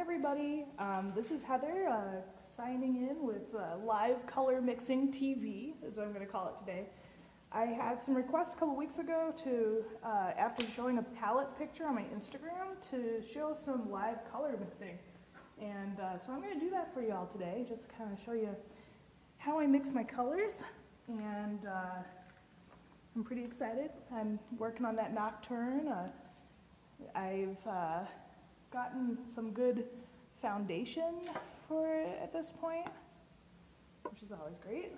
everybody. This is Heather signing in with Live Color Mixing TV, as I'm going to call it today. I had some requests a couple weeks ago to, after showing a palette picture on my Instagram, to show some live color mixing. And so I'm going to do that for y'all today, just to kind of show you how I mix my colors. And I'm pretty excited. I'm working on that nocturne. I've gotten some good foundation for it at this point, which is always great.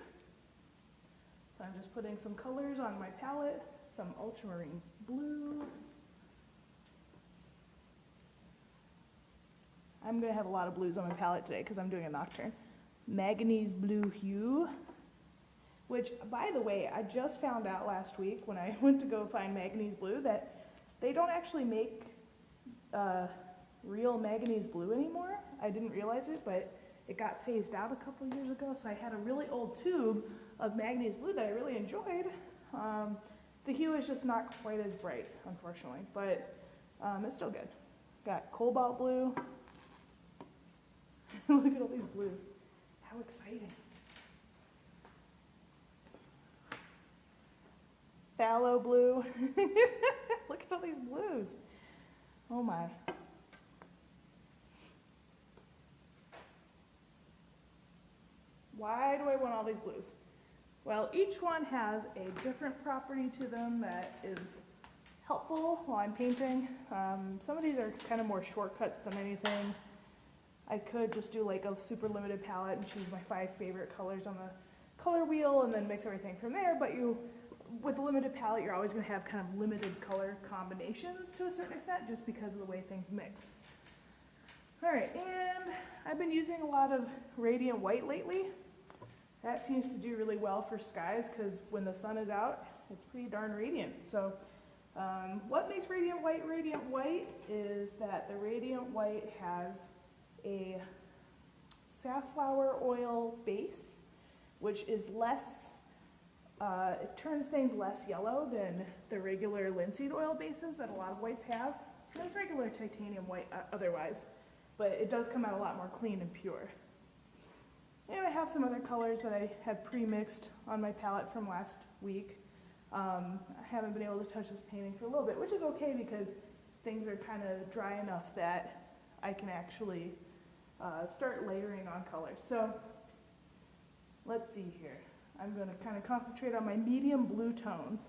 So I'm just putting some colors on my palette, some ultramarine blue. I'm going to have a lot of blues on my palette today because I'm doing a nocturne. Manganese blue hue, which, by the way, I just found out last week when I went to go find manganese blue that they don't actually make real manganese blue anymore. I didn't realize it, but it got phased out a couple years ago, so I had a really old tube of manganese blue that I really enjoyed. The hue is just not quite as bright, unfortunately, but it's still good. Got cobalt blue. Look at all these blues. How exciting. Phthalo blue. Look at all these blues. Oh my. Why do I want all these blues? Well, each one has a different property to them that is helpful while I'm painting. Some of these are kind of more shortcuts than anything. I could just do like a super limited palette and choose my 5 favorite colors on the color wheel and then mix everything from there, but with a limited palette, you're always going to have kind of limited color combinations to a certain extent just because of the way things mix. Alright, and I've been using a lot of radiant white lately. That seems to do really well for skies because when the sun is out, it's pretty darn radiant. So what makes radiant white is that the radiant white has a safflower oil base, which is less, it turns things less yellow than the regular linseed oil bases that a lot of whites have. There's regular titanium white otherwise, but it does come out a lot more clean and pure. And I have some other colors that I had pre-mixed on my palette from last week. I haven't been able to touch this painting for a little bit, which is okay because things are kind of dry enough that I can actually start layering on colors. So let's see here. I'm going to kind of concentrate on my medium blue tones.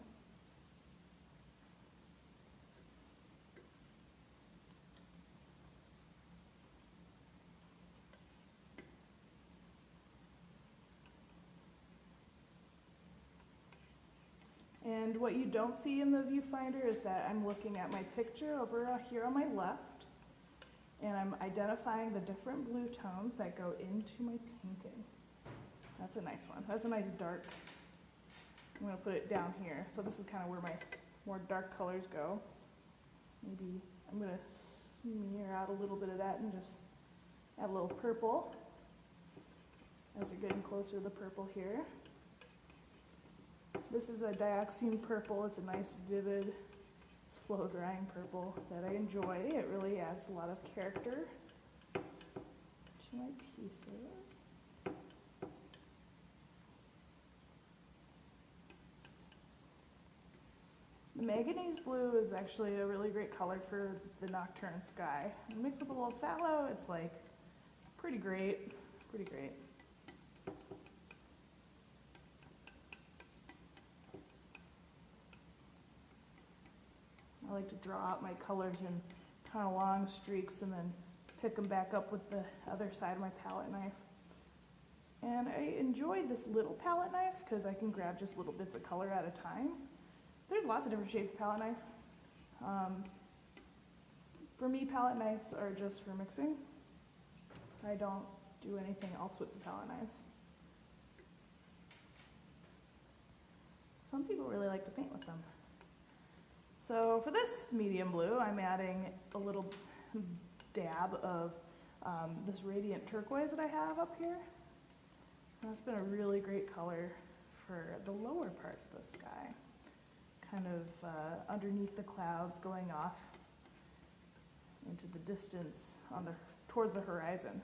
And what you don't see in the viewfinder is that I'm looking at my picture over here on my left, and I'm identifying the different blue tones that go into my painting. That's a nice one. That's a nice dark. I'm going to put it down here. So this is kind of where my more dark colors go. Maybe I'm going to smear out a little bit of that and just add a little purple as you're getting closer to the purple here. This is a dioxine purple. It's a nice, vivid, slow-drying purple that I enjoy. It really adds a lot of character to my pieces. The manganese blue is actually a really great color for the nocturne sky. Mixed with a little phthalo, it's like pretty great, pretty great. I like to draw out my colors in kind of long streaks and then pick them back up with the other side of my palette knife. And I enjoy this little palette knife because I can grab just little bits of color at a time. There's lots of different shapes of palette knife. For me, palette knives are just for mixing. I don't do anything else with the palette knives. Some people really like to paint with them. So for this medium blue, I'm adding a little dab of this radiant turquoise that I have up here. And that's been a really great color for the lower parts of the sky. Kind of underneath the clouds going off into the distance on the towards the horizon.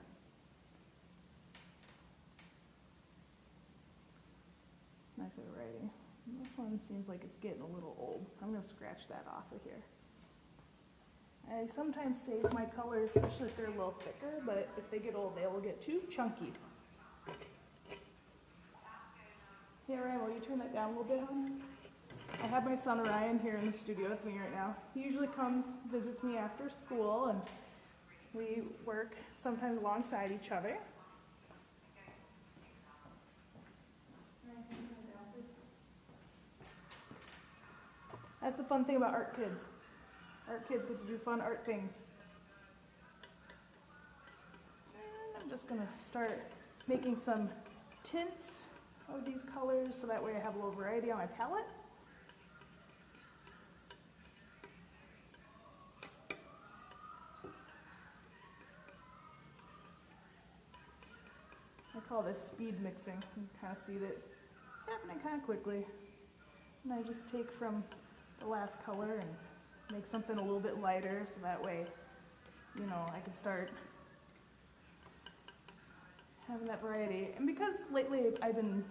Nice variety. This one seems like it's getting a little old. I'm going to scratch that off of here. I sometimes save my colors, especially if they're a little thicker, but if they get old, they will get too chunky. Hey Ryan, will you turn that down a little bit, honey? I have my son Ryan here in the studio with me right now. He usually comes, visits me after school, and we work sometimes alongside each other. That's the fun thing about art kids. Art kids get to do fun art things. And I'm just going to start making some tints of these colors so that way I have a little variety on my palette. I call this speed mixing. You can kind of see that it's happening kind of quickly. And I just take from the last color and make something a little bit lighter so that way, you know, I can start having that variety. And because lately I've been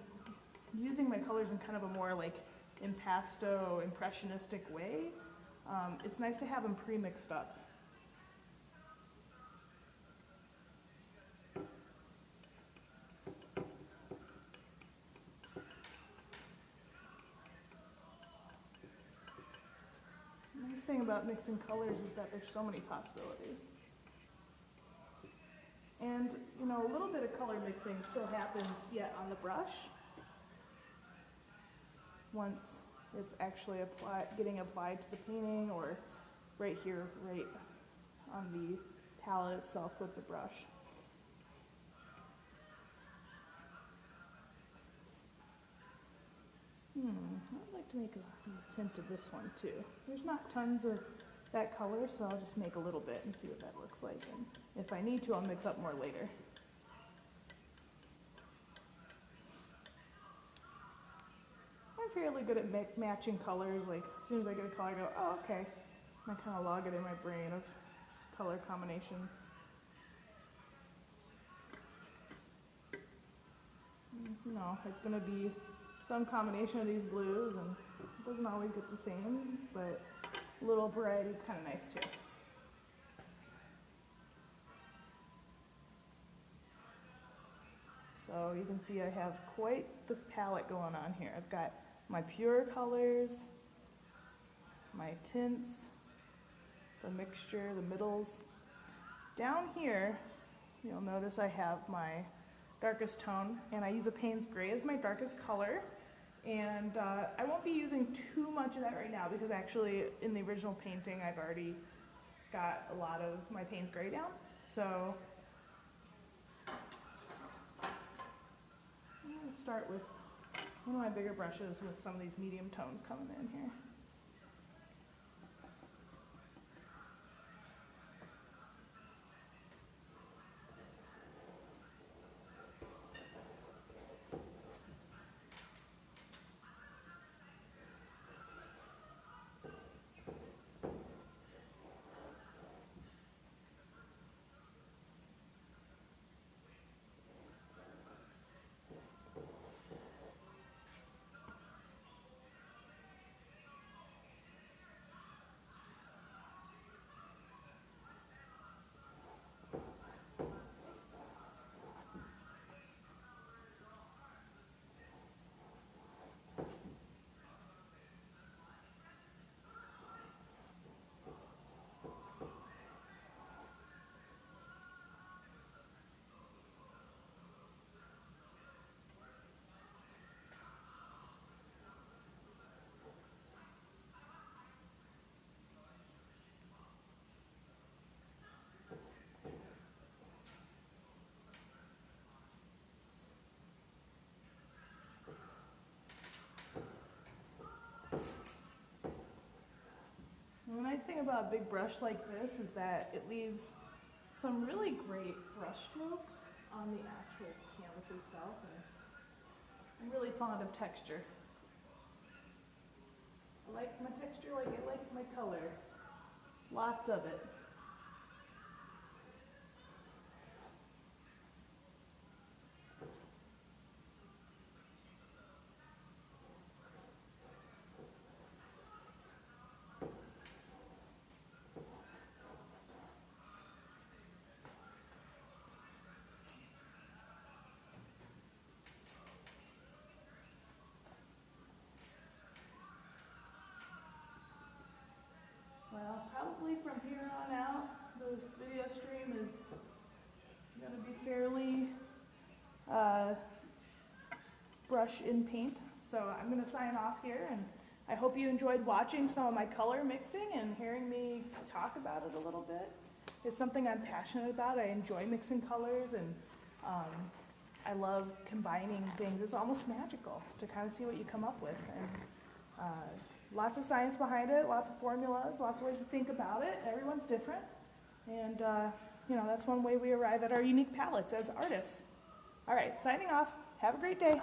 using my colors in kind of a more like impasto, impressionistic way, it's nice to have them pre-mixed up. The nice thing about mixing colors is that there's so many possibilities. And, you know, a little bit of color mixing still happens yet on the brush once it's actually getting applied to the painting, or right here, right on the palette itself with the brush. I'd like to make a tint of this one too. There's not tons of that color, so I'll just make a little bit and see what that looks like. And if I need to, I'll mix up more later. I'm fairly good at matching colors. Like, as soon as I get a color, I go, oh, okay. And I kind of log it in my brain of color combinations. No, it's going to be some combination of these blues, and it doesn't always get the same, but a little variety is kind of nice too. So you can see I have quite the palette going on here. I've got my pure colors, my tints, the mixture, the middles. Down here, you'll notice I have my darkest tone, and I use a Payne's Gray as my darkest color. And I won't be using too much of that right now because actually in the original painting I've already got a lot of my Payne's Gray down. So I'm going to start with one of my bigger brushes with some of these medium tones coming in here. The nice thing about a big brush like this is that it leaves some really great brush strokes on the actual canvas itself, and I'm really fond of texture. I like my texture like I like my color. Lots of it. hopefully from here on out, the video stream is going to be fairly brush in paint. So I'm going to sign off here, and I hope you enjoyed watching some of my color mixing and hearing me talk about it a little bit. It's something I'm passionate about. I enjoy mixing colors, and I love combining things. It's almost magical to kind of see what you come up with. And lots of science behind it, lots of formulas, lots of ways to think about it. Everyone's different. And you know, that's one way we arrive at our unique palettes as artists. All right, signing off. Have a great day.